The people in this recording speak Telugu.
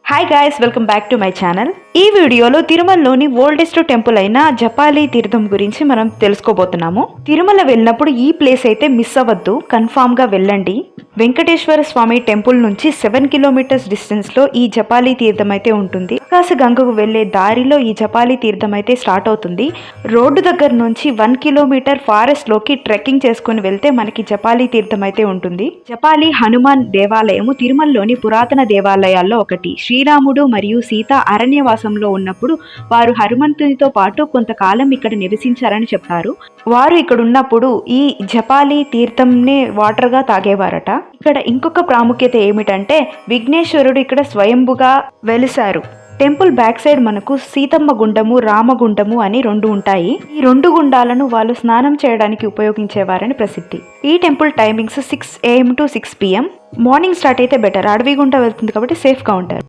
Hi guys, welcome back to my channel. ఈ వీడియోలో తిరుమలలోని ఓల్డెస్ట్ టెంపుల్ అయిన జపాలి తీర్థం గురించి మనం తెలుసుకోబోతున్నాము. తిరుమల వెళ్ళినప్పుడు ఈ ప్లేస్ అయితే మిస్ అవ్వద్దు, కన్ఫామ్ గా వెళ్ళండి. వెంకటేశ్వర స్వామి టెంపుల్ నుంచి 7 కిలోమీటర్స్ డిస్టెన్స్ లో ఈ జపాలి తీర్థం అయితే ఉంటుంది. ఆకాశగంగకు వెళ్లే దారిలో ఈ జపాలి తీర్థం అయితే స్టార్ట్ అవుతుంది. రోడ్డు దగ్గర నుంచి 1 కిలోమీటర్ ఫారెస్ట్ లోకి ట్రెక్కింగ్ చేసుకుని వెళ్తే మనకి జపాలి తీర్థం అయితే ఉంటుంది. జపాలి హనుమాన్ దేవాలయము తిరుమలలోని పురాతన దేవాలయాల్లో ఒకటి. శ్రీరాముడు మరియు సీత అరణ్యవాసంలో ఉన్నప్పుడు వారు హనుమంతునితో పాటు కొంతకాలం ఇక్కడ నివసించారని చెప్తారు. వారు ఇక్కడ ఉన్నప్పుడు ఈ జపాలి తీర్థంనే వాటర్ గా తాగేవారట. ఇక్కడ ఇంకొక ప్రాముఖ్యత ఏమిటంటే విఘ్నేశ్వరుడు ఇక్కడ స్వయంభుగా వెలిశారు. టెంపుల్ బ్యాక్ సైడ్ మనకు సీతమ్మ గుండము, రామగుండము అని 2 ఉంటాయి. ఈ 2 గుండాలను వాళ్ళు స్నానం చేయడానికి ఉపయోగించేవారని ప్రసిద్ధి. ఈ temple timings 6 AM to 6 PM. Morning start అయితే బెటర్, అడవి గుండా వెళ్తుంది కాబట్టి సేఫ్ గా ఉంటారు.